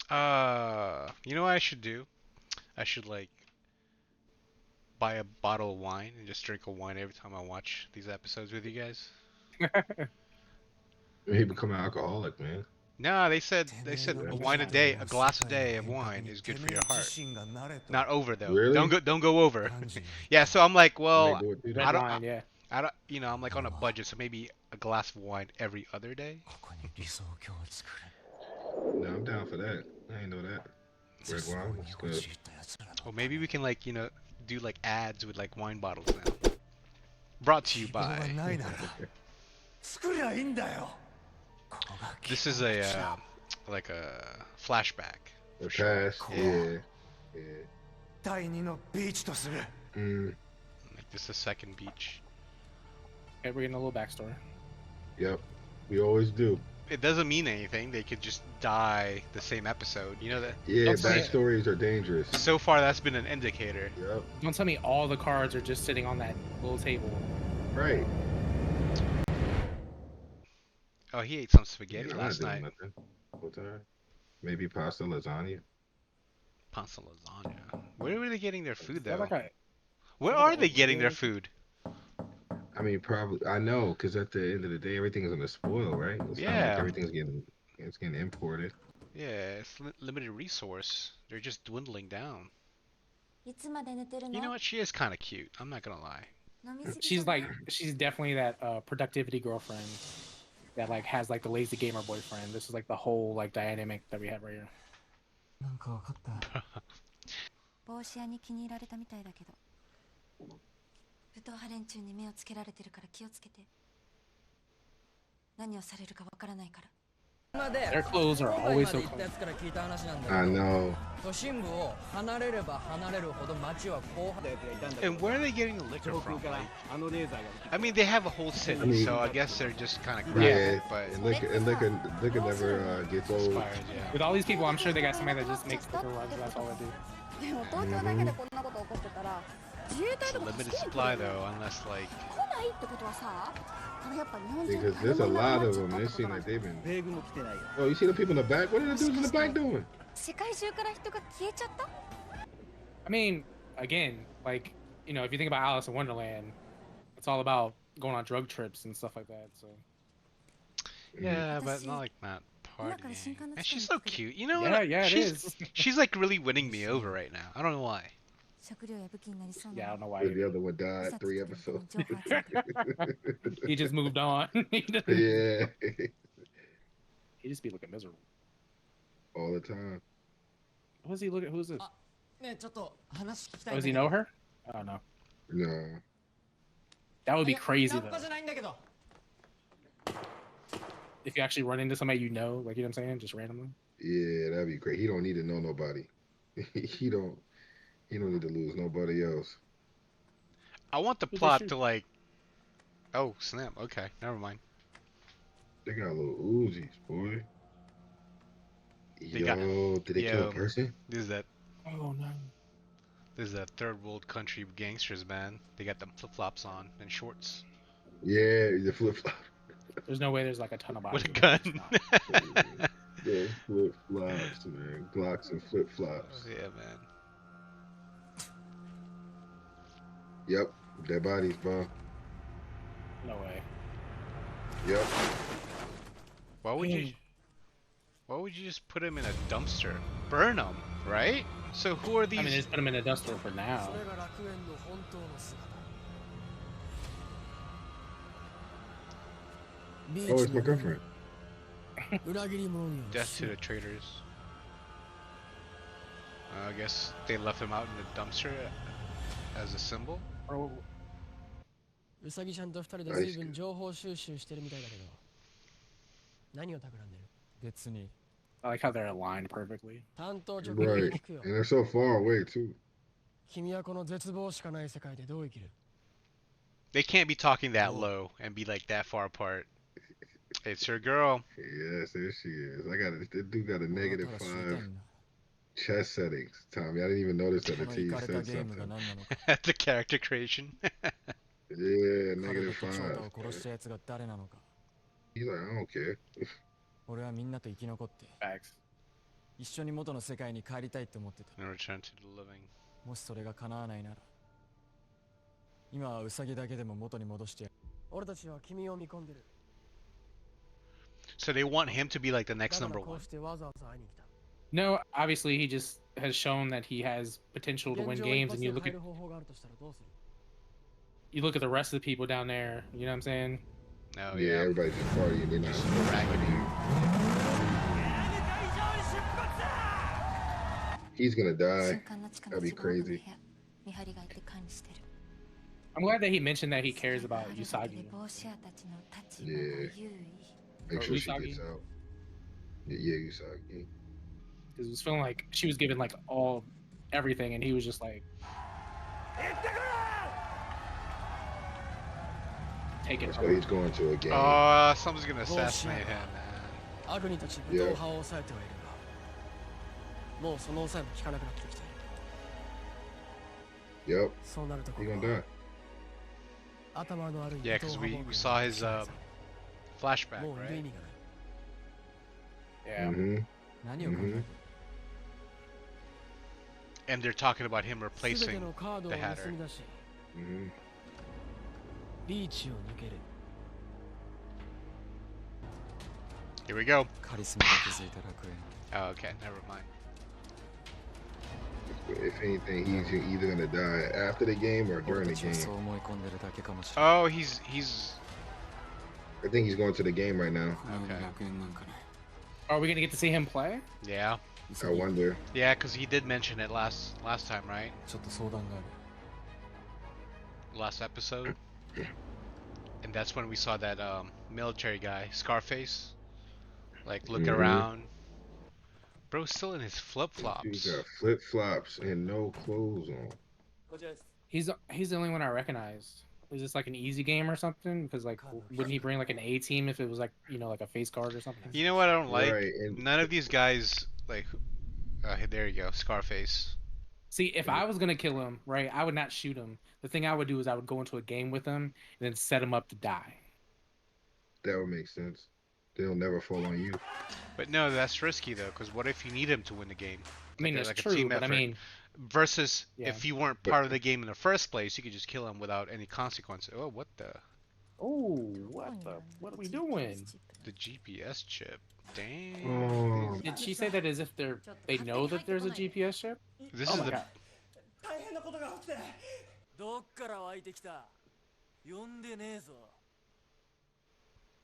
You know what I should do? I should like buy a bottle of wine and just drink a wine every time I watch these episodes with you guys. He become an alcoholic, man. No, they said Yeah. a wine a day, a glass a day of wine is good for your heart. Not over though. Really? Don't go over. Yeah, so I'm like, I might well, do it too I then. don't Red wine, yeah. I don't I'm like on a budget, so maybe a glass of wine every other day. No, I'm down for that. I ain't know that. Red wine, that's good. Or maybe we can like, do like ads with like wine bottles now. Brought to you by. This is a like a flashback The for sure. past, Yeah. yeah, yeah. Like this is the second beach. Okay, we're getting a little backstory. Yep, we always do. It doesn't mean anything. They could just die the same episode. You know that. Yeah, Don't tell me- backstories are dangerous. So far, that's been an indicator. Yep, Don't tell me all the cards are just sitting on that little table. right. Oh, he ate some spaghetti Yeah, I'm not last doing night. nothing. Whole time. Maybe pasta, lasagna. Pasta lasagna. Where were they getting their food Is that though? like a Where like are an they getting their oatmeal? food? I mean, probably. I know, because at the end of the day, everything is gonna spoil, right? It's not like Yeah, everything's getting imported. yeah. It's limited resource. They're just dwindling down. You know what? She is kind of cute. I'm not gonna lie. she's definitely that productivity girlfriend that like has like the lazy gamer boyfriend. This is like the whole like dynamic that we have right here. なんかわかった。帽子屋に気に入られたみたいだけど。武闘派連中に目をつけられてるから気をつけて。何をされるかわからないから。 Their clothes are always so cool. I know. And where are they getting the liquor from? Like, I mean, they have a whole city, I mean- so I guess they're just kind of Yeah, grabbing. But and liquor never gets old. expired, yeah. With all these people, I'm sure they got somebody that just makes liquor runs. That's all they do. でも東京だけでこんなこと起こってたら自衛隊 It's a とか limited 助けに来 supply るよ though, unless like 来ないってことはさこれやっぱ日本人 Because 誰 there's a もいな lot くなっ of ちゃっ them. たっ It てこと seems な like の they've been. 米軍も来てないよ Oh, you see the people in the back? What are the dudes in the back doing? 世界中から人が消えちゃった I mean, again, like if you think about Alice in Wonderland, it's all about going on drug trips and stuff like that. So yeah, but not like that partying. And she's so cute. You know yeah, what? yeah, it she's is. she's like really winning me over right now. I don't know why. 食料や武器になりそう Yeah, I な don't know why. The other one died 3 episodes. 情報集め He just moved on. Yeah, He just be looking miserable. all the time. What does he look at? Who's this? ねえちょっと話聞きた Oh, い does he know her? I don't know. No. That would be いや crazy ナン though. パじゃないんだけど If you actually run into somebody you know, like you know what I'm saying, just randomly. Yeah, that'd be great. He don't need to know nobody. he don't. He don't need to lose nobody else. I want the Who'd they plot shoot? to like. Oh snap! Okay, never mind. They got little Uzis, boy. They got- Did they kill Yo. a person? This is that. Oh no. This is that third world country gangsters, man. They got them flip flops on and shorts Yeah, the flip flop. There's no way there's like a ton of bodies. with a in gun. there. It's not. Yeah, flip flops, man. Glocks and flip flops. Yeah, man. Yep, dead bodies, bro. No way. Yep. Why would you? Why would you just put him in a dumpster? Burn them, right? So who are these? I mean, just put him in a duster for now. それが楽園の本当の姿ビ Oh, ー it's チ my の girlfriend. 裏切り者には Death to the traitors. I guess they left him out in the dumpster as a symbol. Or- ウサギちゃんと二人で随分情報収集してるみたいだけど何を企んでる別に I like how they're aligned perfectly. 担当直入に Right. 聞くよ And they're so far away, too. 君はこの絶望しかない世界でどう生きる They can't be talking that low and be like that far apart. It's your girl. Yes, there she is. That dude got a 俺は negative ただ知りたい 5 んだ chess settings. Tommy, I didn't even notice that こ until の you イカれた said ゲームが something. 何なのか At the character creation. Yeah, 彼 negative と翔太を 5. 殺した奴が誰なのか He's like, I don't care. 俺はみんなと生き残って Facts. 一緒に元の世界に帰りたいって思ってた。 And return to the living. もしそれが叶わないなら、今はウサギだけでも元に戻してやる。俺たちは君を見込んでる。 So they want him to be like the だ next から number こ one. うしてわざわざ会いに来た。 No, obviously he just has shown that he has potential to 現 win 状 games, 一 and 発 you で look 入 at る方法があるとしたらどうする？ you look at the rest of the people down there. You know what I'm saying? Oh Yeah, yeah. everybody's just partying. They're not Just supposed to raggedy. party. He's gonna 瞬 die. 間の地下 That'd の be すごくの部 crazy. 屋見張りがいて管理してる I'm glad that he mentioned that he cares それが about あるだけで Usagi. 帽子屋たちの立場が Yeah. 優位 Make Or sure she Usagi. gets out. Yeah, Usagi. Because it was feeling like she was given like all everything, and he was just like, take it So from her. he's going to a game. Someone's gonna assassinate him, man. 悪にたち武闘派を抑えてはいるが、もうその抑えも効かなくなってきている。 Yep, そうなるとこ he ろ gonna は die. 頭の悪い Yeah, 武闘 because 派 we 暴君 saw に his 支配さ flashback, れもういる意 right? 味がない。 Yeah. Mm-hmm. 何を考えてる？ And they're talking about him 全て replacing のカードを the Hatter. 盗み出し、 Mm-hmm. リーチを抜ける。 Here we go. カリスマが築いた楽園。 Oh, okay, never mind. If anything, he's either gonna die after the game or 俺 during た the ちは game. そう思い込んでるだけかもしれない。 Oh, he's I think he's going to the game right now. okay. Are we gonna get to see him play? Yeah, I wonder. yeah, because he did mention it last time, right? ちょっと相談がある。 Last episode. And that's when we saw that military guy, Scarface, like looking Mhm. around. Bro's still in his flip He's flops. got flip flops and no clothes on. こちらです。 He's the only one I recognized. Is this like an easy game or something? Because like, wouldn't he bring like an A team if it was like like a face card or something? You know what I don't like? Right, and- None of these guys like. There you go, Scarface. See, if I was gonna kill him, right, I would not shoot him. The thing I would do is I would go into a game with him and then set him up to die. That would make sense. They'll never fall on you. But no, that's risky though, because what if you need him to win the game? I mean, Like a- it's like a true, team but I effort. mean, Versus Yeah. if you weren't part of the game in the first place, you could just kill him without any consequences. Oh, what the? oh, what are we doing? The GPS chip. Damn. Oh, Did she say that as if they know that there's a GPS chip? This Oh is my the. god. 大変なことが起きて。どっから湧いてきた？呼んでねえぞ。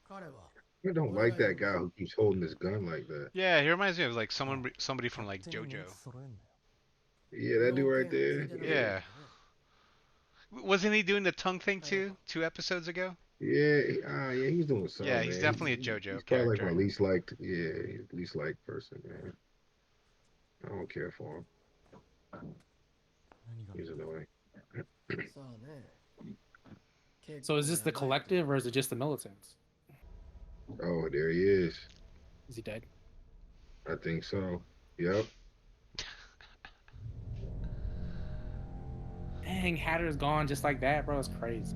彼は I don't like that guy who keeps holding his gun like that. Yeah, he reminds me of like somebody from like 勝手に JoJo. 揃えんなよ。 Yeah, that dude right there. Yeah. Wasn't he doing the tongue thing too? 2 episodes ago? Yeah, he's doing something. Yeah, he's man. definitely a JoJo He's probably like character. my least liked. Yeah, he's the least liked person, man. I don't care for him. 何が He's annoying. さあね。 So is this the collective or is it just the militants? Oh, there he is. Is he dead? I think so. Yep. Dang, Hatter's gone just like that, bro. It's crazy.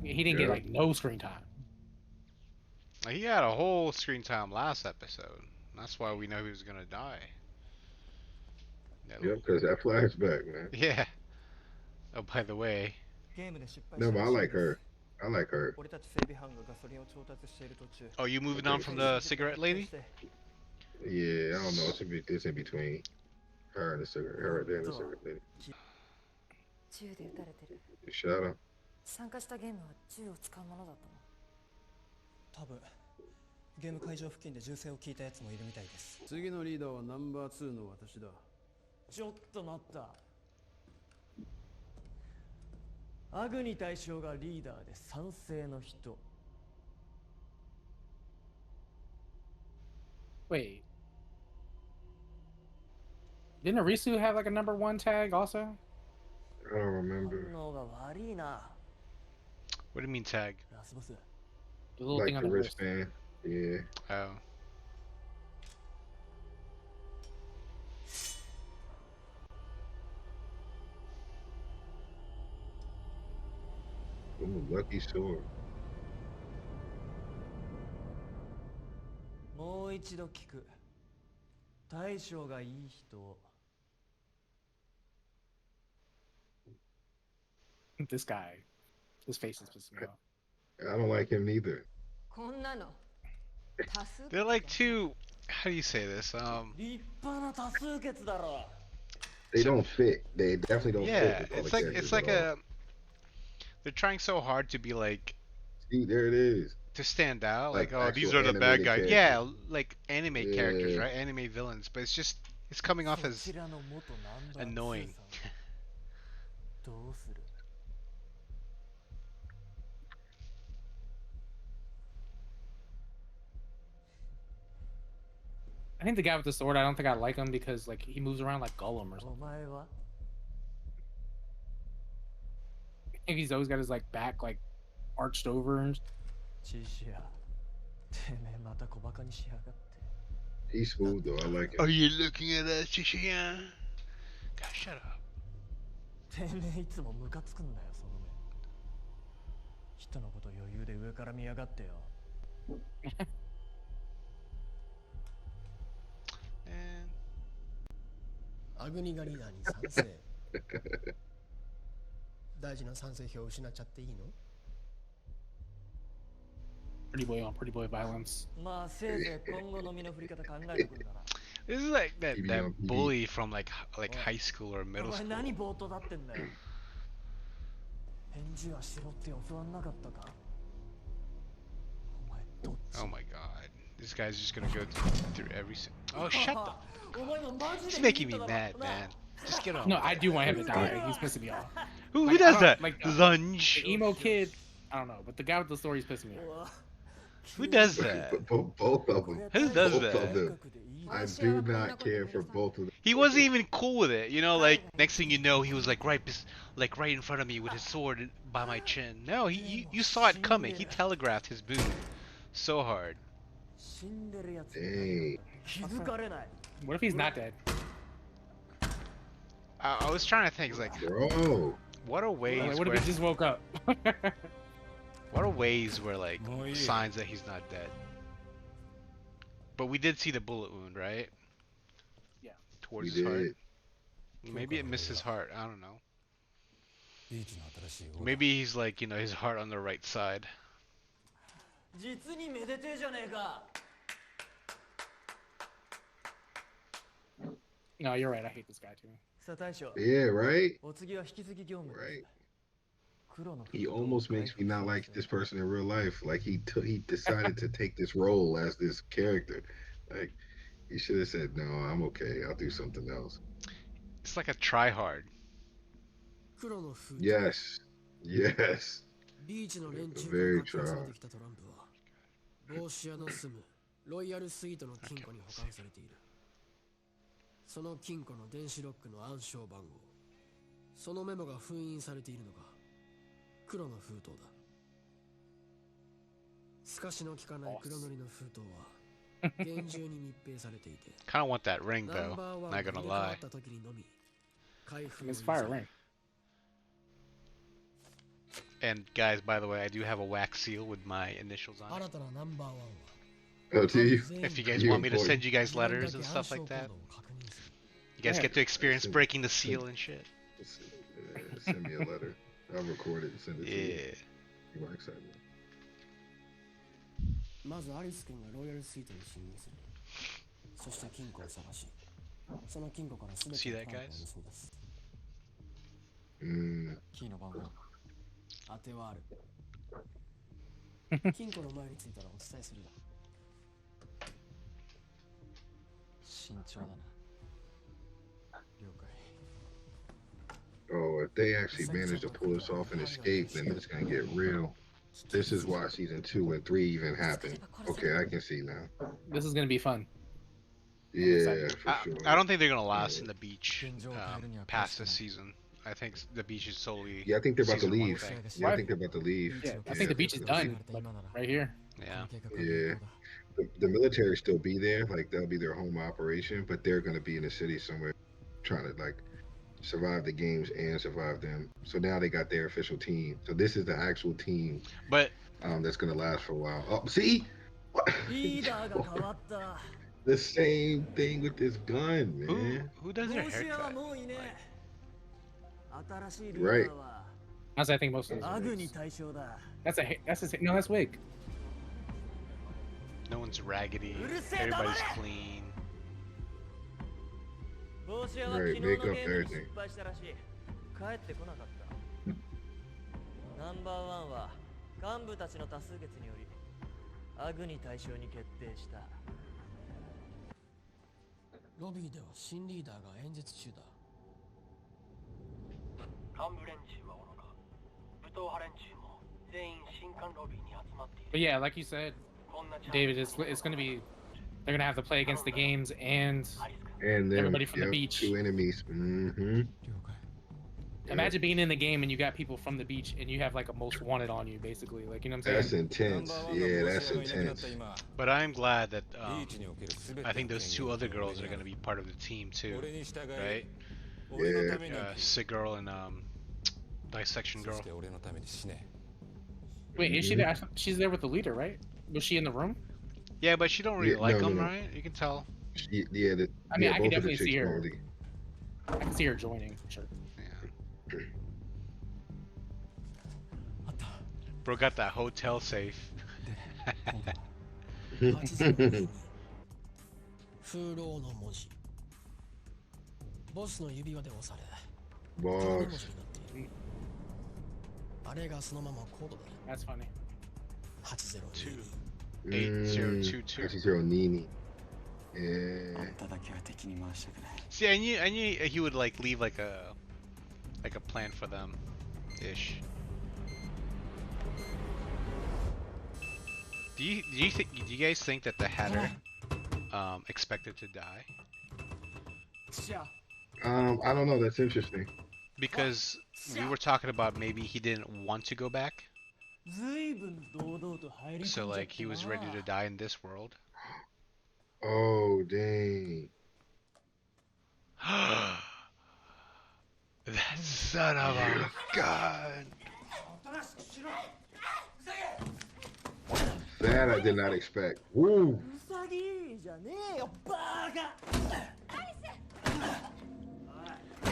He didn't get Yeah. like no screen time. He had a whole screen time last episode. That's why we know he was gonna die. Yep, because that flashback, man. Yeah. Oh, by the way. ゲームで失敗 No, した but I らしい like です her. I like her. 俺たち整備班がガソリンを調達している途中 Oh, you moving on from the cigarette lady? Yeah, I don't know. It's in between her and the cigarette. Her right there and the cigarette lady. 銃で撃たれてる You shot him. 参加したゲームは銃を使うものだったの多分ゲーム会場付近で銃声を聞いたやつもいるみたいです。次のリーダーはナンバー2の私だ。ちょっと待った。アグニ大将がリーダーで賛成の人。 Wait. Didn't Arisu have like a #1 tag also? I don't remember. 反応が悪いな。 What do you mean tag? ラスボス。 The little Like thing on the the wrist. wristband. Yeah. Oh. Ooh, lucky sword. もう一度聞く。大将がいい人。 This guy, his face is pissing me off. I don't like him neither. こんなの多数 They're like too. How do you say this? 立派な多数決だろ。 They don't fit. They definitely don't Yeah, fit with all it's the like characters it's like at all. a. They're trying so hard to be like See, there it is. to stand out. Like, Like oh, these actual are the bad animated guys. characters. Yeah, like anime characters, Yeah. right? Anime villains. But it's coming off そ as ちらの元ナンバー annoying. 2さんどうする？ I think the guy with the sword, I don't think I like him because like he moves around like Gollum or お something. 前は？ I think he's always got his like back like arched over and チシア。てめえまた小バカにしやがって。 He's smooth though. I like Are him. you looking at us, Chishiya? God, shut up. てめえいつもムカつくんだよその目。人のこと余裕で上から見やがってよ。 And アグニがリーダーに賛成。大事な賛成票を失っちゃっていいの？ pretty boy on pretty boy violence. まあせいぜい今後の身の振り方考えてくんだな。 this is like that PBR. bully from like high school or お middle 前 school. 何ぼーっとだってんだよ。返事はしろって教わんなかったか？お前どっち？ Oh my god. This guy's just gonna go through every. Oh, shut the. お前もマジ He's で making me mad, man. Just get on. No, I do want him to die. He's pissing me off. Who Like, does I that? don't- like, Lunge. The emo kid, I don't know, but the guy with the sword, he's pissing me off. Who does that? Both of them. Who does Both that? of them. I do not care for both of them. He wasn't even cool with it, you know. Like next thing you know, he was like right in front of me with his sword by my chin. No, you saw it coming. He telegraphed his move so hard. 死んでるやつ Dang. 気づかれない。 What if he's not dead? I was trying to think, like, Bro. what are ways Like, what where if he just woke up? what are ways where like signs that he's not dead? But we did see the bullet wound, right? Yeah. Towards We his heart. did. Maybe it missed his heart. I don't know. ビーチの新しいオーダー Maybe he's like, his heart on the right side. 実にめでてえじゃねえか。 No, you're right. I hate this guy too. さあ大将、 Yeah, right? お次は引き継ぎ業務だ。 Right. 黒の He almost makes me not like this person in real life. Like he decided to take this role as this character. Like he should have said, "No, I'm okay. I'll do something else." It's like a try hard. 黒の封筒。 Yes, yes. ビーチの連中 Very からかき集めてきたトランプは、帽子屋の住むロイヤルスイートの金庫に保管されている。その金庫の電子ロックの暗証番号、そのメモが封印されているのが黒の封筒だ。透かしの効かない黒塗りの封筒は厳重に密閉されていて、 Kind of want that ring ナ though. ンバーワン Not が gonna 入れ替わ lie. った時にのみ開封を It's fire ring. And guys, by the way, I do have a wax seal with my initials on it. 新たなナンバーワンは Oh, do you? If you guys You want me to important. send you guys letters and stuff like that, you guys get to experience breaking the seal and shit. Send me a letter. I'll record it and send it to you. Yeah. You are excited. まずアリス君がロイヤルスイートに侵入する。そして金庫を探し、その金庫から全 See て that, のカードを guys? 盗み出す。 Mm. キーの番号。当てはある。金庫の前に着いたらお伝えするよ。慎重だな。了解。 Oh, if they actually manage to pull this off and escape, then it's gonna get real. This is why season 2 and 3 even happened. Okay, I can see now. This is gonna be fun. Yeah, for I, sure. I don't think they're gonna last in the beach Genjo Kaeru past this season. I think the beach is solely. Yeah, I think they're about to season one leave. thing. Yeah, I think they're about to leave. Yeah, I think the beach is done. Like, right here. Yeah. Yeah. The military still be there, like that'll be their home operation, but they're gonna be in the city somewhere, trying to like survive the games and survive them. So now they got their official team. So this is the actual team But that's gonna last for a while. Oh, see, What? リーダーが変わった。The same thing with this gun, man. Who does your haircut? Right. Honestly, I think most of those are wigs. No, that's wig. No one's raggedy. Everybody's clean. Right, makeup, everything. ナンバーワンは幹部たちの多数決によりアグに対象に決定した。ロビーでは新リーダーが演説中だ。幹部連中はおろか、武闘派連中も全員新館ロビーに集まっている。 But yeah, like you said, David, it's going to be they're going to have to play against the games and And then everybody from the beach. 2 enemies. Mm-hmm. Imagine being in the game and you got people from the beach and you have like a most wanted on you, basically. Like, you know what I'm saying? That's intense. Yeah, that's intense. But I'm glad that I think those 2 other girls are going to be part of the team too, right? Yeah. Sick girl and dissection girl. Wait, is she there? She's there with the leader, right? Was she in the room? Yeah, but she don't really Yeah, like no, him, no. right? You can tell. Yeah, I mean, I can both of the definitely see chicks her. quality. I can see her joining, for sure. Yeah. Bro got that hotel safe. 風浪の文字。ボスの指輪で押され、 Boss. 文字になっている。あれがそのままコードだ。 That's funny. 8022。 8022. Hachizero Nini. Yeah. See, I knew he would like leave like a plan for them, ish. Do you guys think that the Hatter expected to die? I don't know. That's interesting. Because we were talking about maybe he didn't want to go back. So like he was ready to die in this world. Oh, dang. That son of a gun. That I did not expect. Woo. He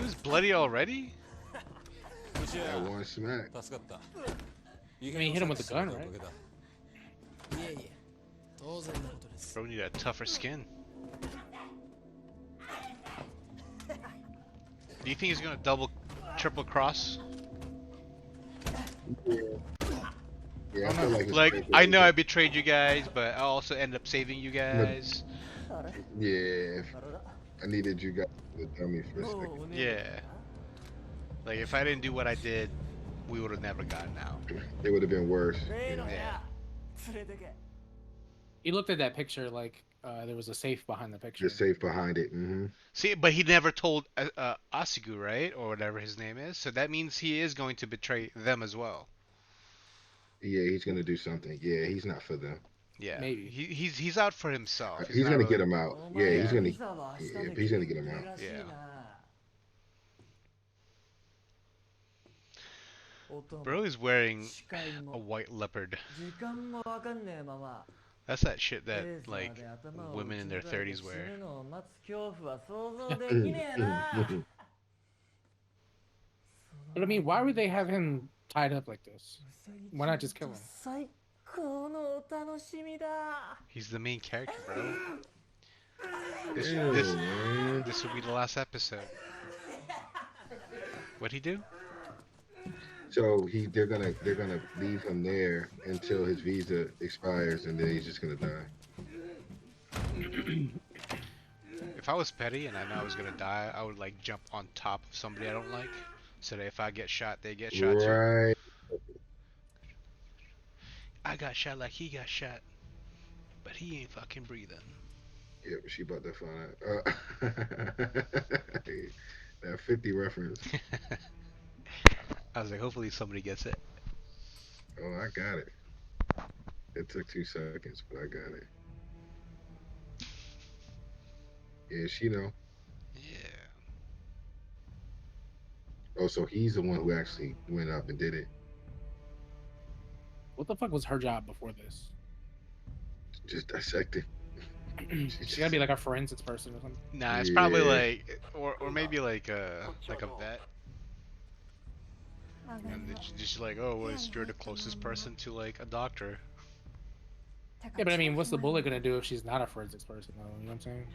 was bloody already? That one smack. I mean, he hit him with the gun, right? Bro need a tougher skin. Do you think he's gonna triple cross? Yeah, I feel like, Like, I know I betrayed you guys, but I also ended up saving you guys. yeah, I needed you guys to tell me for a second. Yeah. Like, if I didn't do what I did, we would have never gotten out. It would have been worse. Yeah. He looked at that picture like there was a safe behind the picture. Just safe behind it. Mm-hmm. See, but he never told Asugu, right? Or whatever his name is. So that means he is going to betray them as well. Yeah, he's gonna do something. Yeah, he's not for them. Yeah. Maybe. He's out for himself. He's not gonna really- get him out. Yeah, he's gonna. Yeah, he's gonna get him out. Yeah. Bro is wearing a white leopard. That's that shit that like women in their 30s wear. But I mean, why would they have him tied up like this? Why not just kill him? He's the main character, bro. Ew, man. This will be the last episode. What'd he do? So they're gonna leave him there until his visa expires, and then he's just gonna die. If I was petty and I know I was gonna die, I would like jump on top of somebody I don't like, so that if I get shot, they get shot too. Right. I got shot like he got shot, but he ain't fucking breathing. Yeah, but she about to find out. That 50 reference. I was like, hopefully somebody gets it. Oh, I got it. It took 2 seconds, but I got it. Yeah, she know. Yeah. Oh, so he's the one who actually went up and did it. What the fuck was her job before this? Just dissecting. She gotta be like a forensics person or something. Nah, it's probably Yeah. like, or maybe like a vet. And it's just like, oh, well, you're the closest person to like a doctor. Yeah, but I mean, what's the bullet gonna do if she's not a forensics person, though? You know what I'm saying?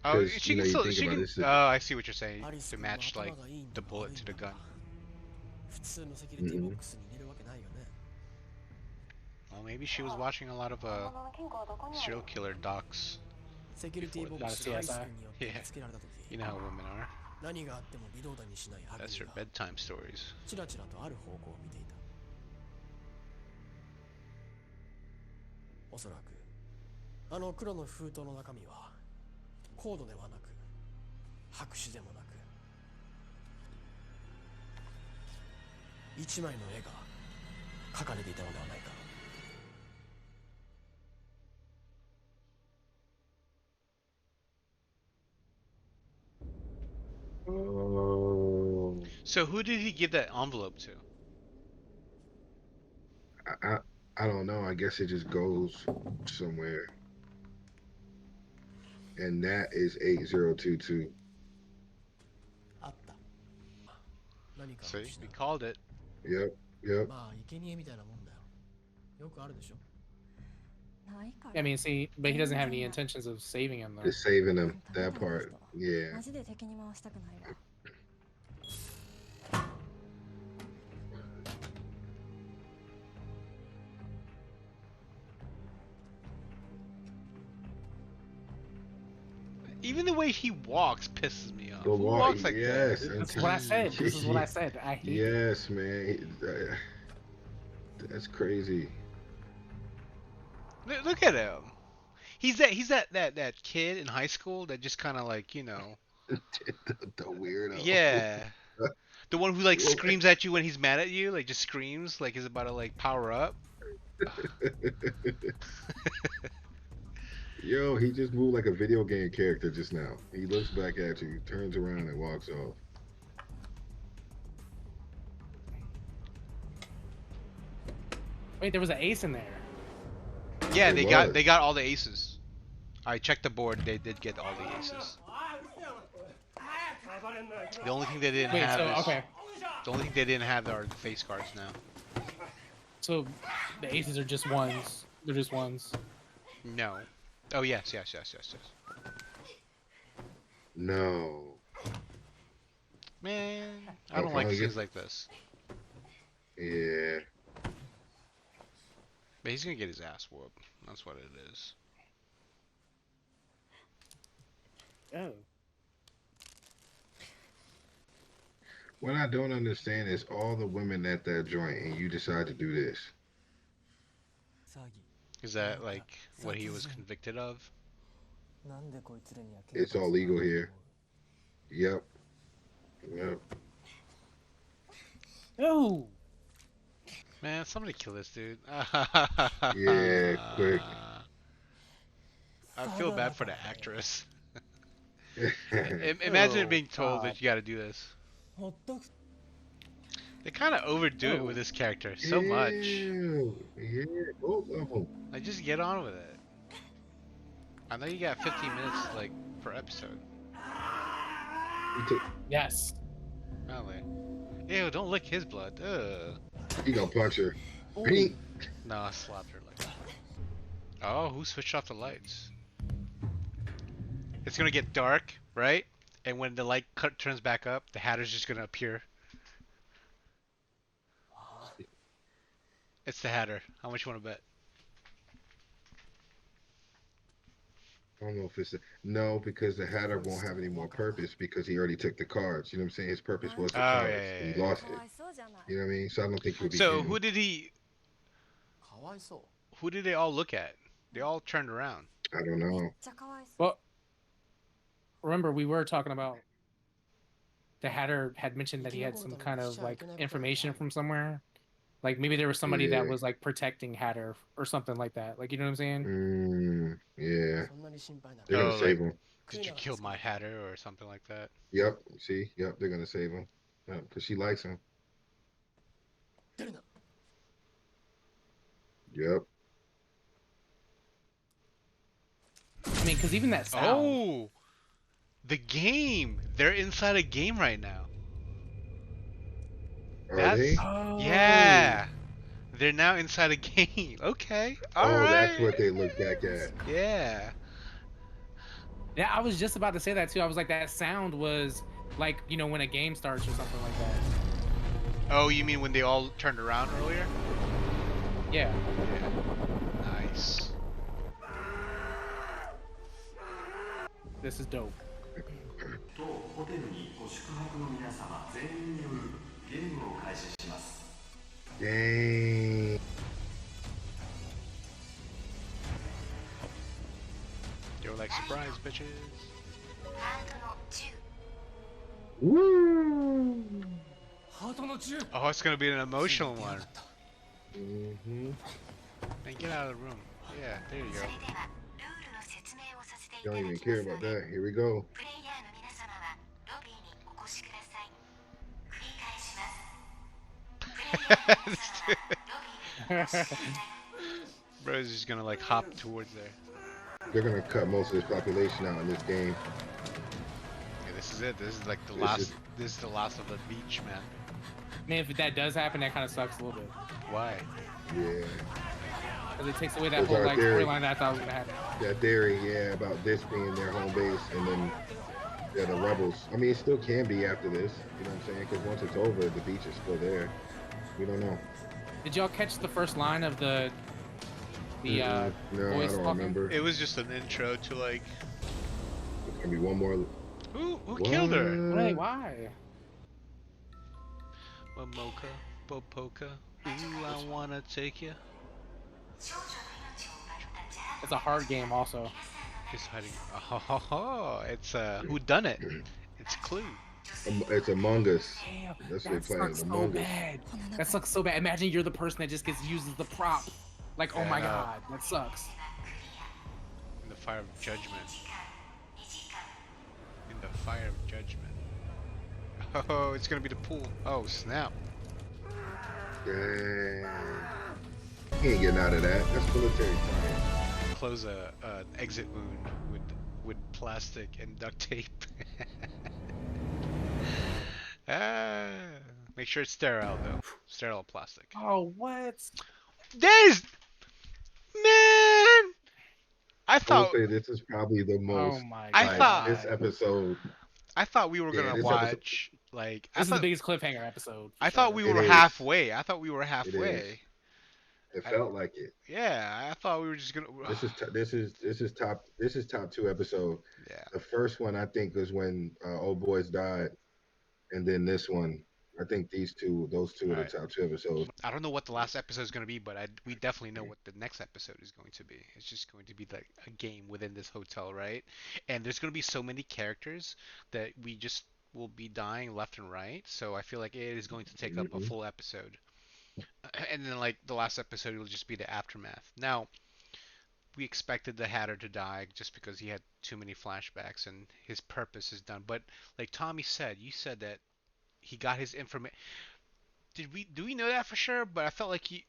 Oh, Because she can you still, think she about can. this. Oh, I see what you're saying. To match like the bullet to the gun. 普通のセキュリティボックスに入れるわけないよね。 Well, maybe she was watching a lot of serial killer docs. セキュリティボックスがリスクによって見つけられたとき、 You know how women are. 何があっても微動だにしないアグ That's ニ her が bedtime stories. チラチラとある方向を見ていた。おそらくあの黒の封筒の中身はコードではなく白紙でもなく一枚の絵が描かれていたのではないか。 Oh, So who did he give that envelope to? I don't know. I guess it just goes somewhere. And that is 8022. あった。何か See, を失 we う。 called it. Yep, yep. まあ生贄みたいなもんだよ。よくあるでしょ。 I mean, see, but he doesn't have any intentions of saving him, though. Just saving them. That part. Yeah. マジで敵に回したくないわ。 Even the way he walks pisses me off. The Who walk, walks like yes. that? That's what I said. This is what I said. I hate it. Yes, man. That's crazy. Look at him. He's that kid in high school that just kind of like, you know. the weirdo. Yeah. The one who like screams at you when he's mad at you, like just screams, like he's about to like power up. Yo, he just moved like a video game character just now. He looks back at you, turns around, and walks off. Wait, there was an ace in there. Yeah, There they got all the aces. I checked the board. They did get all the aces. The only thing they didn't Wait, have so is okay, the only thing they didn't have are the face cards now. so the aces are just ones. They're just ones. No. Oh yes. No. Man, I don't like things like this. Yeah. But he's gonna get his ass whooped. That's what it is. Oh. What I don't understand is all the women at that joint, and you decide to do this. Is that like what he was convicted of? なんでこいつらには警 It's all legal here. Yep. Yep. Oh. Man, somebody kill this dude. Yeah, quick. I feel bad for the actress. Imagine Oh, being told God. that you gotta do this. ほっとく They kind of overdo it with this character so much. Ew. Yeah, both of them. Like, just get on with it. I know you got 15 minutes like per episode. Yes. Probably. Ew, don't lick his blood. Ugh. He gonna punch her. Pink. No, I slapped her like that. Oh, who switched off the lights? It's gonna get dark, right? And when the light turns back up, the Hatter's just gonna appear. It's the Hatter. How much you wanna bet? I don't know if it's no, because the Hatter won't have any more purpose because he already took the cards. You know what I'm saying? His purpose was the Oh, cards. yeah, And yeah, he lost か it. わいそうじゃない。 You know what I mean? So I don't think he'll be. So him. who did he? かわいそう。 Who did they all look at? They all turned around. I don't めっ know. ちゃかわいそう。 Well, remember we were talking about the Hatter had mentioned that he had some kind of like information from somewhere. Like maybe there was somebody that Yeah. was like protecting Hatter or something like that. Like you know what I'm saying? Yeah. そんなに心配なの They're gonna Oh, save like- him. Did you kill my Hatter or something like that? Yep. See? Yep. They're gonna save him. Yep. Because she likes him. 出るな。 Yep. mean, because even that sound. Oh, the game. They're inside a game right now. Are That's they? yeah. They're now inside a game. Okay. All Oh, that's right. what they look back at. Yeah. Yeah, I was just about to say that too. I was like, that sound was like, when a game starts or something like that. Oh, you mean when they all turned around earlier? Yeah. Yeah. Nice. This is dope. Dang. They were like, surprise, bitches. Woo. Oh, it's gonna be an emotional one. Mm-hmm. Man, get out of the room. Yeah, there you go. Don't even care about that. Here we go. Bro's just gonna like hop towards there. They're gonna cut most of this population out in this game. Yeah, this is it. This is like the This last. is- This is the last of the beach, man. Man, if that does happen, that kind of sucks a little bit. Why? Yeah. Because it takes away that Those whole are like theory. storyline that I thought was gonna happen. That theory, yeah, about this being their home base, and then the rebels. I mean, it still can be after this. You know what I'm saying? Because once it's over, the beach is still there. We don't know. Did y'all catch the first line of the No, I voice don't talking? remember. It was just an intro to like It's gonna be one more. who killed her? Wait, why? Momoka, Bopoka. Ooh, I wanna take ya. It's a hard game, also. He's hiding. Oh, it's who done it? It's Clue. It's Among Us. Damn, That's what that they're playing. sucks so Among Us. bad. That sucks so bad. Imagine you're the person that just gets used as the prop. Like, oh my Yeah. god, that sucks. In the fire of judgment. In the fire of judgment. Oh, it's gonna be the pool. Oh, snap. Dang. He ain't getting out of that. That's military time. Close a exit wound with plastic and duct tape. Ah, make sure it's sterile though. Sterile plastic. Oh, what? There's man. I I would thought say this is probably the most. Oh my I god. thought- This episode. I thought we were Yeah, gonna this episode- watch like This is the biggest cliffhanger episode. I thought we It were is. halfway. I thought we were halfway. It felt like it. Yeah, I thought we were just gonna. This is top 2 episode. Yeah. The first one I think was when Old Boys died, and then this one. I think those two are Right. the top 2 episodes. I don't know what the last episode is going to be, but we definitely know what the next episode is going to be. It's just going to be like a game within this hotel, right? And there's going to be so many characters that we just will be dying left and right. So I feel like it is going to take up a Mhm. full episode. And then like the last episode will just be the aftermath. Now, we expected the Hatter to die just because he had too many flashbacks and his purpose is done. But like Tommy said, you said that he got his information. Do we know that for sure? But I felt like we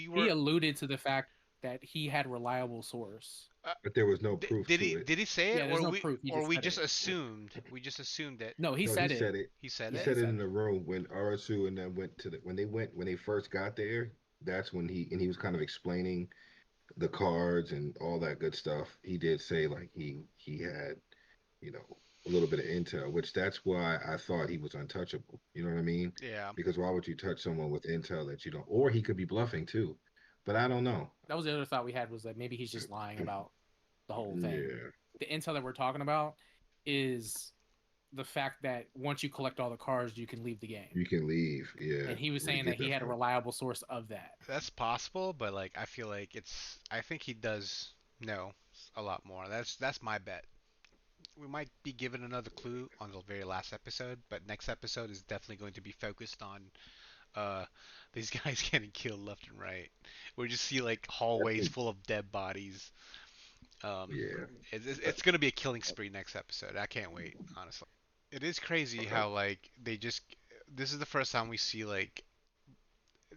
He were. alluded to the fact that he had reliable source. But there was no proof Did to he it. did he say it, Yeah, there's or no we proof, he or just we said just it. assumed? We just assumed that No, he No, said he it. said it. he said He it. said it said in the room when Arisu and them went to when they first got there. That's when he was kind of explaining the cards and all that good stuff. He did say like he had, a little bit of intel, which that's why I thought he was untouchable. You know what I mean? Yeah. Because why would you touch someone with intel that you don't? Or he could be bluffing too, but I don't know. That was the other thought we had, was that maybe he's just lying about the whole thing. Yeah, The intel that we're talking about is the fact that once you collect all the cards, you can leave the game. you can leave. Yeah, And he was where you saying that get he had a from. reliable source of that. That's possible, but like I feel like I think he does know a lot more. That's my bet. We might be given another clue on the very last episode, but next episode is definitely going to be focused on these guys getting killed left and right. We just see like hallways full of dead bodies. Yeah, It's gonna be a killing spree next episode. I can't wait, honestly. It is crazy how like they just this is the first time we see like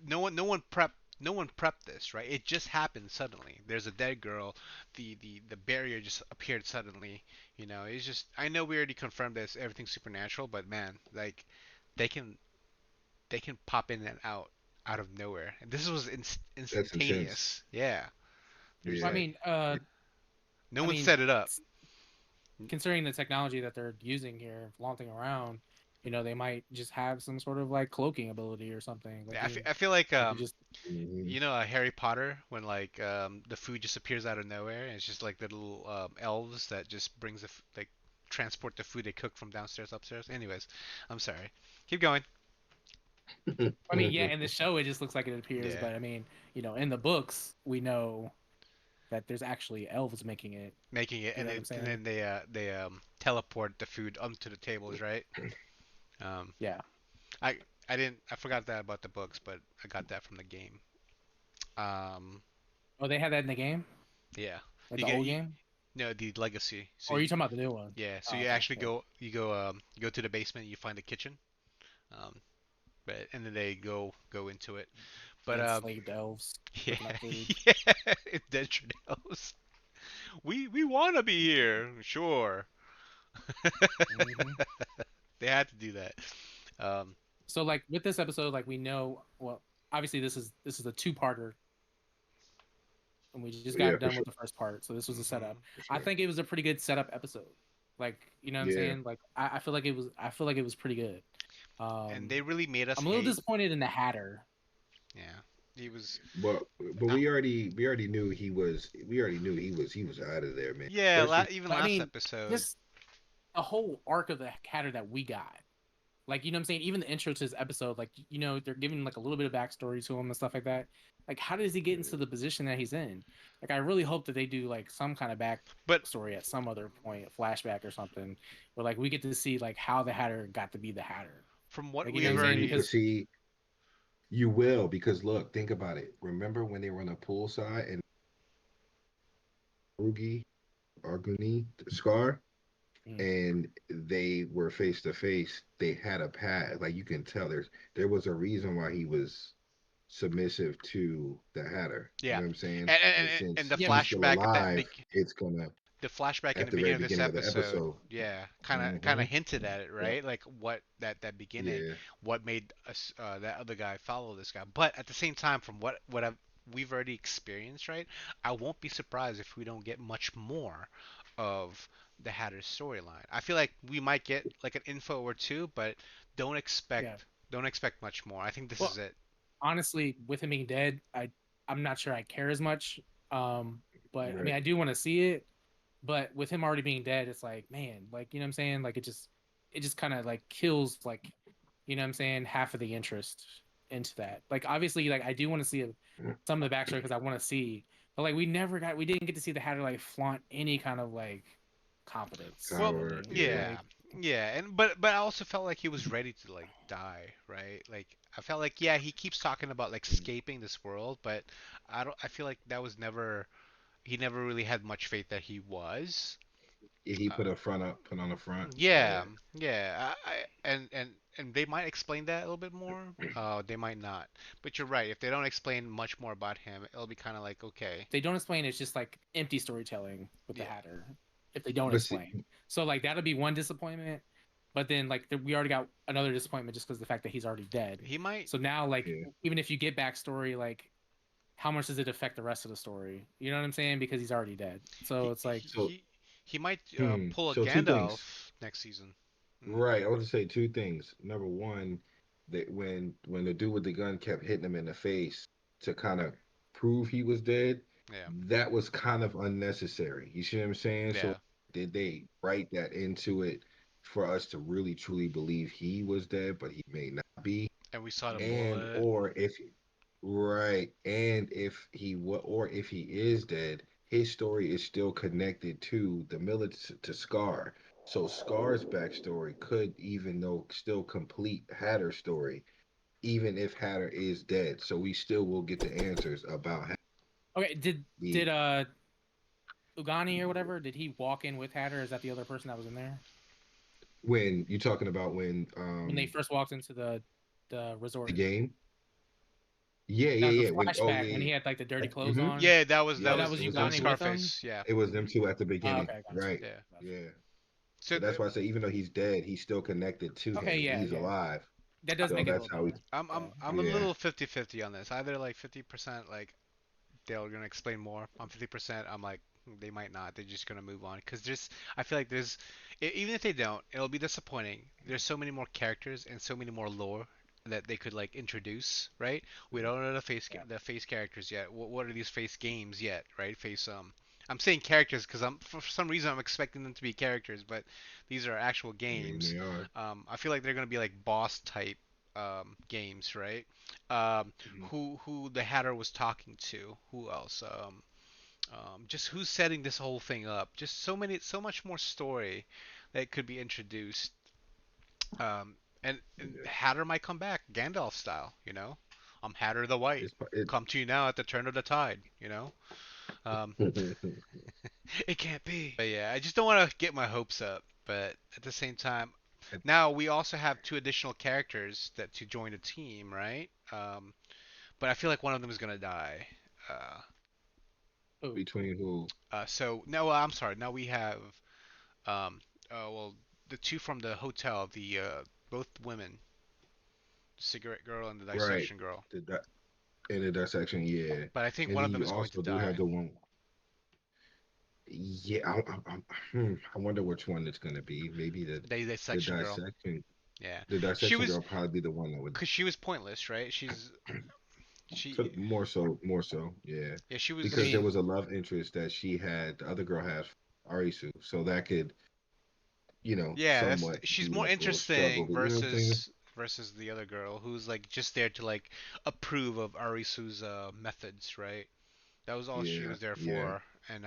no one prepped no one prepped this, right? It just happened suddenly. There's a dead girl. The barrier just appeared suddenly. It's just I know we already confirmed this everything's supernatural, but man, like they can they can pop in and out of nowhere. And this was That's intense. instantaneous. Yeah. There's I Yeah. like mean, no I one mean, set it up. considering the technology that they're using here, flaunting around, they might just have some sort of like cloaking ability or something. Like, Yeah, I feel like they could just Hmm. Harry Potter when like the food just appears out of nowhere and it's just like the little elves that just brings like transport the food they cook from downstairs upstairs. Anyways, I'm sorry. Keep going. I mean, yeah, in the show it just looks like it appears, Yeah, but I mean, in the books we know that there's actually elves making it. making it You and know what I'm and saying? then they teleport the food onto the tables, right? Um, Yeah. I I forgot that about the books, but I got that from the game. Um, Oh, they had that in the game, yeah, like you the get old you, game. no the legacy. So Or are you talking about the new one? yeah, so Oh, you okay. actually Yeah. go to the basement, you find the kitchen, um, but and then they go into it. The But enslaved elves yeah, cooking up food. yeah, indentured elves. We want to be here, sure. Hmm. They had to do that. Um, So like with this episode, like we know, well, obviously this is a two-parter, and we just Yeah, got for done sure. with the first part, so this was a mhm. setup. For I sure. think it was a pretty good setup episode. Like, you know what I'm Yeah. saying? Like I feel like it was pretty good. And Um, they really made us I'm a little hate. disappointed in the Hatter. Yeah, he was. But Uh, we already knew he was out of there, man. yeah, Especially even But I last mean, episode. just a whole arc of the Hatter that we got. Like, you know what I'm saying? Even the intro to this episode, like, they're giving like a little bit of backstory to him and stuff like that. Like, how does he get into the position that he's in? Like, I really hope that they do like some kind of But backstory at some other point, a flashback or something, where like we get to see like how the Hatter got to be the Hatter. from what Like, you know what we've I'm saying? and but already, Because see, you will because look, think about it. Remember when they were on the poolside and Rugi, Arguni, Scar, mm, and they were face to face. They had a past. Like you can tell, there was a reason why he was submissive to the Hatter. You yeah, know what I'm saying? and And and, and since the yeah, he's still flashback at alive, it's gonna the flashback in at the the very beginning of this beginning of the episode, episode. yeah, kind Hmm. of hinted at it, Yep. right? Like what that beginning, Yeah. what made us that other guy follow this guy. But at the same time, from we've already experienced, right? I won't be surprised if we don't get much more of the Hatter's storyline. I feel like we might get like an info or two, but don't yeah. expect don't expect much more. I think this Well, is it. honestly, with him being dead, I'm not sure I care as much. But I mean, Right. I do want to see it. But with him already being dead, it's like, man, like, you know what I'm saying? Like it just kind of like kills, like, you know what I'm saying, half of the interest into that. Like, obviously, like I do want to see some of the backstory because I want to see, but like we didn't get to see the Hatter like flaunt any kind of like competence, Well, Power. really. Yeah. yeah, Like, yeah, and but I also felt like he was ready to like die, right? Like I felt like yeah, he keeps talking about like escaping this world, but I feel like that was never he never really had much faith that he was. He Uh, put on a front. yeah, Yeah. yeah, and they might explain that a little bit more. They might not. But you're right. If they don't explain much more about him, it'll be kind of like okay, they don't explain, it's just like empty storytelling with the yeah, Hatter if they don't But see, explain. So like that'll be one disappointment. But then like we already got another disappointment just because the fact that he's already dead. he might. So now like yeah. even if you get backstory, like how much does it affect the rest of the story? You know what I'm saying? Because he's already dead. So He it's like, So he might pull a so two Gandalf things. next season. Mm, Right. I want to say two things. Number one, that when the dude with the gun kept hitting him in the face to kind of prove he was dead, yeah, that was kind of unnecessary. You see what I'm saying? So yeah. did they write that into it for us to really truly believe he was dead, but he may not be? And we saw the And bullet. or if right, and if he is dead, his story is still connected to the military to Scar. So Scar's backstory could even though still complete Hatter's story, even if Hatter is dead. So we still will get the answers about okay, the did Ugani or whatever, did he walk in with Hatter? Is that the other person that was in there when you're talking about when they first walked into the the resort? game. Yeah, That yeah, was the yeah. When oh flashback when yeah, he had like the dirty clothes mm-hmm. on. Yeah, that was Yeah, Oh, that that was was it was them Ugani two. with him. Scarface. Yeah. It was them two at the Oh, beginning, okay, gotcha. right? Yeah. Gotcha. Yeah. So So that's why I say even though he's dead, he's still connected to Okay, him. yeah, He's yeah. alive. That does So make it a that's little how he. better. I'm Yeah. I'm I'm a Yeah. little 50-50 on this. Either like 50% like they're gonna explain more. I'm 50%. I'm like they might not. They're just gonna move on because there's. I feel like there's even if they don't, it'll be disappointing. There's so many more characters and so many more lore that they could like introduce. Right? We don't know Yeah. the face characters yet. What are these face games yet? Right? Face I'm saying characters because I'm for some reason I'm expecting them to be characters, but these are actual I mean, games. they are. I feel like they're gonna be like boss type games, right? Mhm. Who the Hatter was talking to? Who else? Just who's setting this whole thing up? Just so much more story that could be introduced. And Hatter might come back, Gandalf style. I'm Hatter the White. It Come to you now at the turn of the tide. Um, it can't be. But yeah, I just don't want to get my hopes up. But at the same time, now we also have two additional characters that to join the team, right? But I feel like one of them is gonna die. Uh, Oh, between who? so no, I'm sorry. Now we have well, the two from the hotel, the both women, the cigarette girl and the Right. dissection girl. In the dissection, yeah. But I think And one then of them you is going to also do have die. the one. Yeah, I wonder which one it's gonna be. Maybe The the dissection girl. dissection Yeah, the she dissection was girl probably be the one that would. because she was pointless, right? She So more so, yeah. yeah she I Because was there mean, was a love interest that she had, the other girl has Arisu, so that could, yeah, that's somewhat she's be more like a little struggle. interesting But you know what I'm saying? versus the other girl who's like just there to like approve of Arisu's methods, right? That was all she Yeah, was there yeah. for. And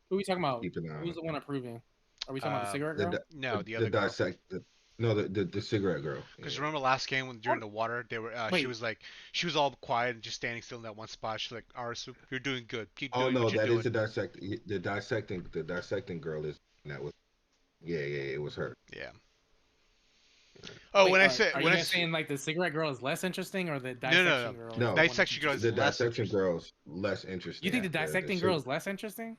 who are we talking about? Keep an eye on Who's it. the one approving? Are we talking about the um cigarette The girl? di- no, the the other girl. dissect the no the cigarette girl. Because Yeah. remember last game when during What? the water they were she Wait, was like she was all quiet and just standing still in that one spot. She's like, Arisu, you're doing good. Keep Oh doing no, what you're that is doing. the dissecting girl is that was yeah, yeah, it was her. Yeah. Oh, wait. Are when you I guys say saying like the cigarette girl is less interesting, or the no no no dissection girl is the No, one that's dissection girl is the interesting? less dissection interesting. girl's less You interesting. think the The dissecting girl is less interesting?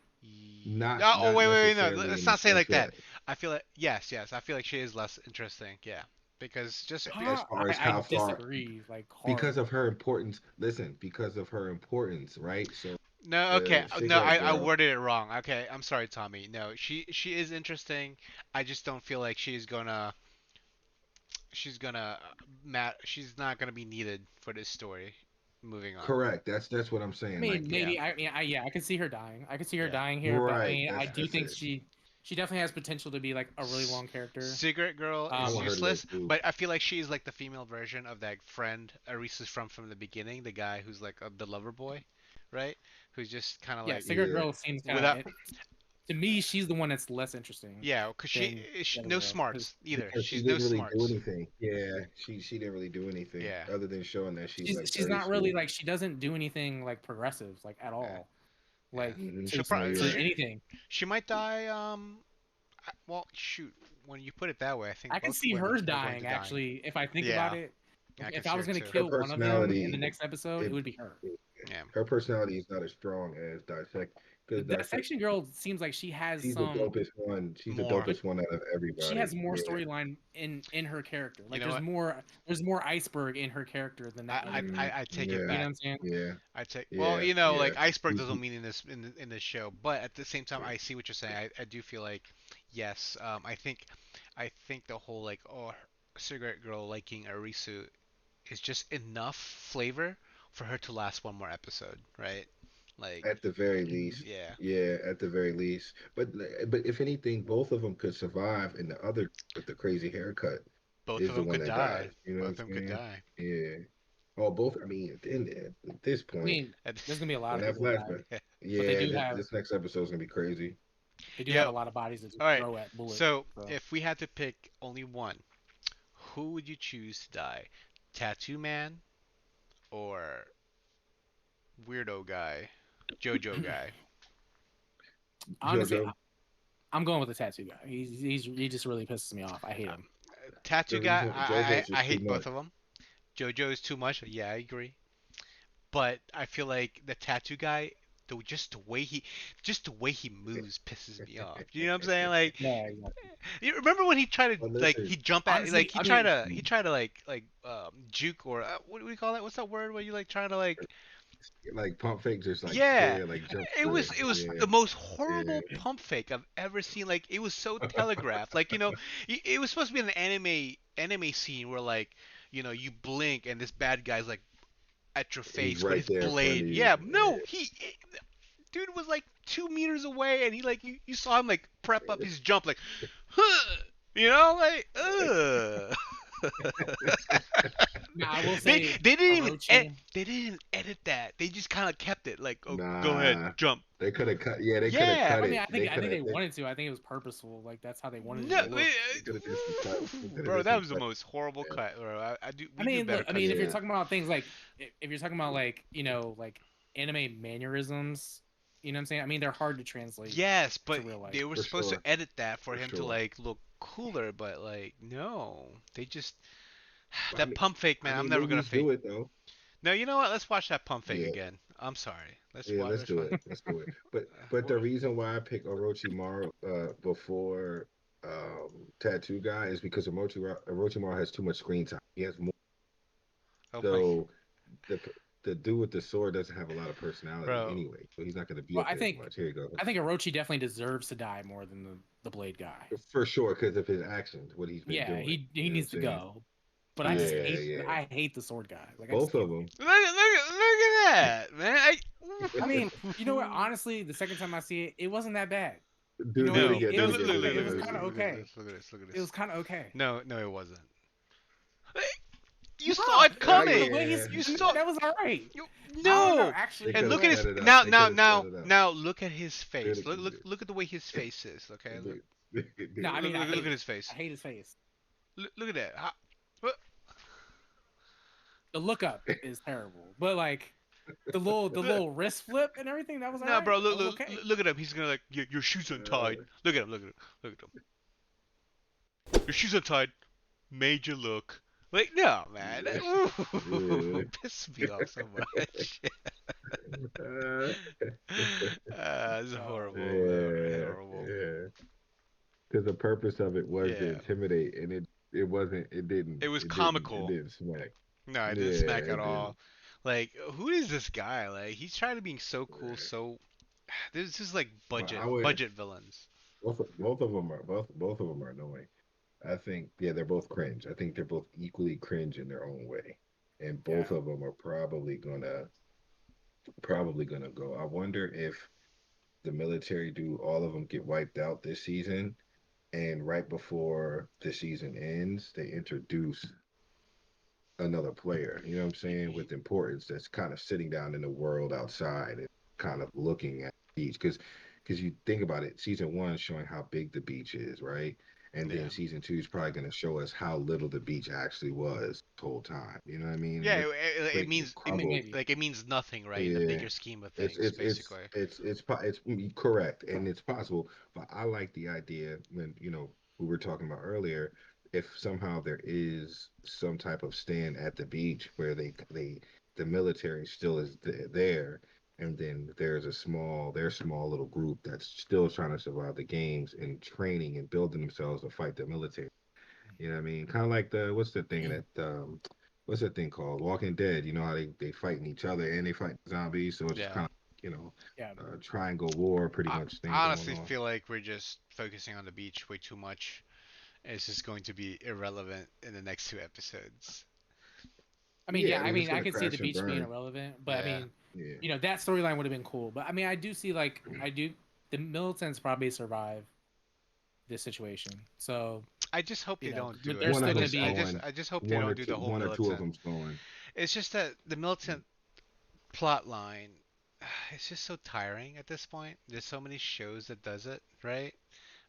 not No, oh not wait wait wait no necessarily let's in the not say it sense like that that. I feel like yes I feel like she is less interesting. Yeah, because as Huh? far as I how far disagree like because hard. of her importance. Listen, because of her importance, right? So no okay the no cigarette I girl, worded it wrong. Okay, I'm sorry Tommy. No, she is interesting. I just don't feel like she's gonna she's not gonna be needed for this story. Moving on. correct. That's what I'm I saying. mean, Like, Yeah, maybe. Yeah, I could see her dying. I could see her yeah. dying here, but I right. mean, I do That's think it. she definitely has potential to be like a really long character. Cigarette Girl I is Um, want her to live useless, too. but I feel like she is like the female version of that friend Arisa's from the beginning, the guy who's like the lover boy, right? Who's just kind of yeah, like cigarette Yeah, girl seems kind without, of to me. She's the one that's less interesting yeah, because than she the other no girl. 'Cause smarts either. because she She's no didn't really do smarts. anything. Yeah, she didn't really do anything Yeah, other than showing that she's like she's not really Arisu. like she doesn't do anything like progressive like at yeah, all, yeah. like Mm-hmm. She'll No, probably you're to right. anything. she might die. Well, shoot, when you put it that way, I think I can both see women hers are going to dying die. actually. If I think about Yeah, it, I can if I see her was gonna too. Her kill one of them in the personality, next episode, it it, would be her. Yeah. her personality is not as strong as dissect The because dissect. dissection girl seems like she has She's the some. dopest one. She's the More. dopest one out of She everybody. has more Yeah. storyline in her character. You Like know what? there's more iceberg in her character than that other girl. I take it You know Yeah. what back. I'm saying? Yeah. I take well, Yeah. like Yeah. iceberg She's doesn't mean in this show, but at the same time, I see what you're saying. I do feel like yes, I think the whole like cigarette girl liking Arisu is just enough flavor for her to last one more episode, right? Like at the very Mhm. least. yeah, Yeah, at the very least. But if anything, both of them could survive, and the other with the crazy haircut both of is the them one could that die. dies. You know what Both of I'm them could saying? die. Yeah. Oh, both. I mean, at this I point, mean, And- there's gonna be a lot on of that people that die, flashback, but they yeah, do have this next episode's gonna be crazy. yeah. a lot of bodies that just All right. throw at bullet. So So if we had to pick only one, who would you choose to die? Tattoo Man or weirdo guy, JoJo guy? honestly, JoJo. I'm going with the tattoo guy. He just really pisses me off. I hate Uh, him. Tattoo The guy, reason JoJo's I just too hate much. both of them. JoJo is too much. Yeah, I agree. but I feel like the tattoo guy, just the way he moves pisses me off. You know what I'm saying? Like, Yeah, exactly. you remember when he tried to Well, like listen, he jump at Honestly, like I mean, he tried to like juke or what do we call that? What's that word where you like trying to like like pump fake, just like yeah, square, like jump it square. was Yeah, the most yeah. horrible pump fake I've ever seen. Like it was so telegraphed. Like it was supposed to be an anime scene where like you blink and this bad guy's like at your He's face with right his there in front blade. of you. Yeah, no, dude was like 2 meters away and he like you saw him like prep up his jump like, huh, like ugh. now I will they say they didn't even Orochi. they didn't edit that. They just kind of kept it like, oh, go ahead, Nah, jump. they could have cut. Yeah, they could have Yeah. cut I mean, it. They I could think have. they wanted to. I think it was purposeful. Like that's how they wanted it No, to look. They could have did some cut. They could have bro, did that some was the cut. most horrible Yeah. cut, bro. I We do mean, better look. I cuts mean, than if you're Yeah. that. talking about things like, if you're talking about like, like anime mannerisms, you know what I'm saying? I mean, they're hard to translate Yes, to but real life. they were For supposed to sure. edit that for For him to sure. like look cooler, but like no, they just But that pump fake, I man. I'm mean, never gonna movies fake. do it though. No, you know what? Let's watch that pump fake Yeah. again. I'm sorry. Let's Yeah, watch. let's Let's do watch. it. Let's do it. But the reason why I pick Orochimaru before Tattoo Guy is because Orochimaru has too much screen time. He has more. Oh my, So the the dude with the sword doesn't have a lot of personality bro. anyway. So he's not going to be Well, up there as much. Here you go. I think Orochi definitely deserves to die more than the Blade guy. For sure, because of his actions, what he's been Yeah, doing. he You know what I'm needs to saying? go. But Yeah, yeah. I hate the sword guy. Like I just Both of can't. them. Look at that, man. I mean, you know what? Honestly, the second time I see it, it wasn't that bad. You know Do what I it No, mean? again. It no, Do it was look, again. look, Do it look, it look, again. was Do it look, kind again. of look at okay. this. Look at this. Look at It was this. kind of okay. No, no, it wasn't. You saw Nah, it coming. the way yeah. he's Saw. that was all right. You I don't know. no. They Actually, And you could know have look at what? his sped it up. now, They now, could have sped now, it up. now. Look at his They face. could have. Look at the way his face is. Okay. Look, No, I mean, I look hate at it. his face. I hate his face. Look at that. What? The look up is terrible, but like the little wrist flip and everything, that was all No, right. bro. That was okay. Look at him. He's gonna like your shoes untied. Look at him. Look at him. Look at him. Your shoes untied. Major look. Like no, man. Yeah. Piss me off so much. It's horrible, man. Yeah, Horrible. yeah. Because the purpose of it was to Yeah. intimidate, and it wasn't. It didn't. It was It didn't. It comical. didn't smack. No, it didn't Yeah, smack at it didn't. all. Like, who is this guy? Like, he's trying to be so cool, so this is like But I would. budget villains. Both of them are both of them are annoying. I think yeah, they're both cringe. I think they're both equally cringe in their own way, and Yeah. both of them are probably gonna go. I wonder if the military do all of them get wiped out this season, and right before the season ends, they introduce another player, you know what I'm saying, with importance that's kind of sitting down in the world outside and kind of looking at the beach. Because you think about it, season one is showing how big the beach is, right? And Yeah. then season two is probably going to show us how little the beach actually was the whole time. You know what I mean? Yeah, And it it means crumbled. Maybe. like it means nothing, right, in the Yeah, bigger scheme of it's things, it's it's basically. it's correct and it's possible, but I like the idea when we were talking about earlier. If somehow there is some type of stand at the beach where the military still is there, and then there's their small little group that's still trying to survive the games and training and building themselves to fight the military. You know what I mean? Kind of like the what's that thing called? Walking Dead. You know how they fighting each other and they fight zombies. So it's just Yeah. kind of Yeah. triangle war pretty I, much thing I going honestly on. feel like we're just focusing on the beach way too much. It's just going to be irrelevant in the next 2 episodes. I mean, Yeah, yeah. I I mean it's mean, I gonna could see the crash and beach being burn. irrelevant, but I Yeah. mean, Yeah, that storyline would have been cool. But I mean, I do see like the militants probably survive this situation. So I just hope they don't do they're it. one still of going to them's be. going. I just hope they don't do the whole One or two of militant. them's going. It's just that the militant plot line, it's just so tiring at this point. There's so many shows that does it, right?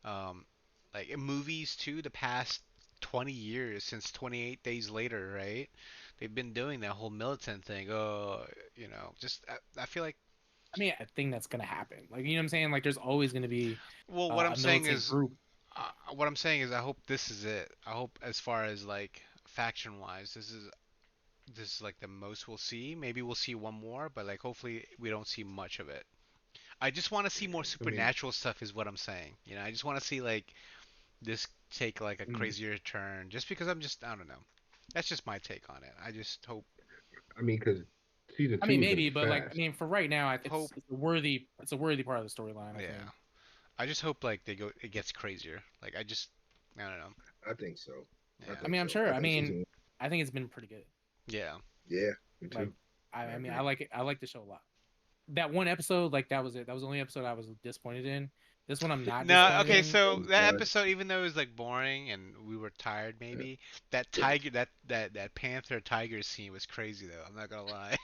Um, like in movies too, the past 20 years since 28 Days Later, right? They've been doing that whole militant thing. Oh, just I feel like. I mean, I think that's going to happen. Like, you know what I'm saying? Like, there's always going to be Well, a militant group. what I'm saying is, I hope this is it. I hope as far as like faction wise, this is this is like the most we'll see. Maybe we'll see one more, but like hopefully we don't see much of it. I just want to see more I mean, supernatural stuff, is what I'm saying. You know, I just want to see like this take like a Mm. crazier turn, just because I don't know. That's just my take on it. I just I mean, because season I two mean, is gonna maybe, be but like, I fast. mean, for right now, hope, it's a worthy part of the storyline. I yeah. think. I just hope like it gets crazier. Like I don't know. I think so. I Yeah, I think mean, I'm so. sure. I I think mean, season one. I think it's been pretty good. yeah. Yeah, me Like, too. I I mean, agree. I like it. I like the show a lot. That one episode, like that was it. That was the only episode I was disappointed in. This one I'm not No, disappointed okay, in. That so was that good. episode, even though it was like boring and we were tired, maybe that Yeah. tiger, that panther tiger scene was crazy though. I'm not gonna lie.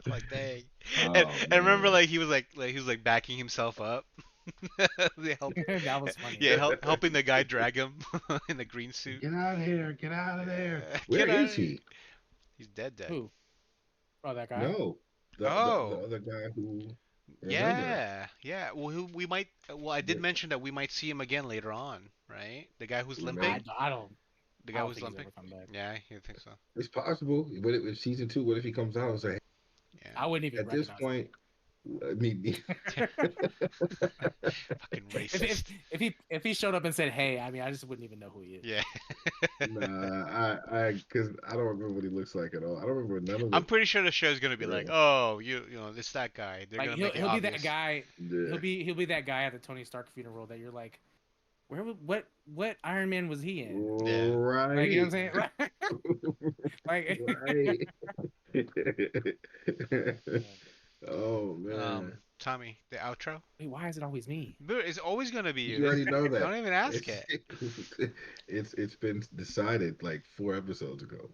Like dang, Oh and remember man. like he was like backing himself up. They help, That was funny. yeah, helping the guy drag him in the green suit. Get out of here! Get out of there! Yeah, Where get out is of here. he? He's dead, dead. Who? Oh, that guy. No, the Oh, other guy who remember. yeah, yeah. Well, we might. Well, I did The, mention that we might see him again later on, right? The guy who's we may. limping. I don't. The I guy don't who's think he's limping. ever come back. Yeah, you think so? It's possible. But if season two, what if he comes out and say, Yeah. I wouldn't even at this recognize him. point, I mean, Fucking if, if racist. if he if he showed up and said, "Hey," I mean, I just wouldn't even know who he is. Yeah. nah, because I don't remember what he looks like at all. I don't remember none of I'm the. pretty sure the show's gonna be like, Yeah. oh, you know, it's that guy. They're Like gonna he'll make it he'll be that obvious. guy. Yeah. He'll be that guy at the Tony Stark funeral that you're like, what Iron Man was he in? Yeah. Like you know Right. what I'm saying? Like Right. Oh man. Tommy, the outro. wait, why is it always me? Dude, it's always gonna be you. You already know that. Don't even ask It's it. it's been decided like 4 episodes ago.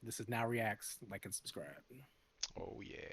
This is Now Reacts. Like and subscribe. Oh yeah.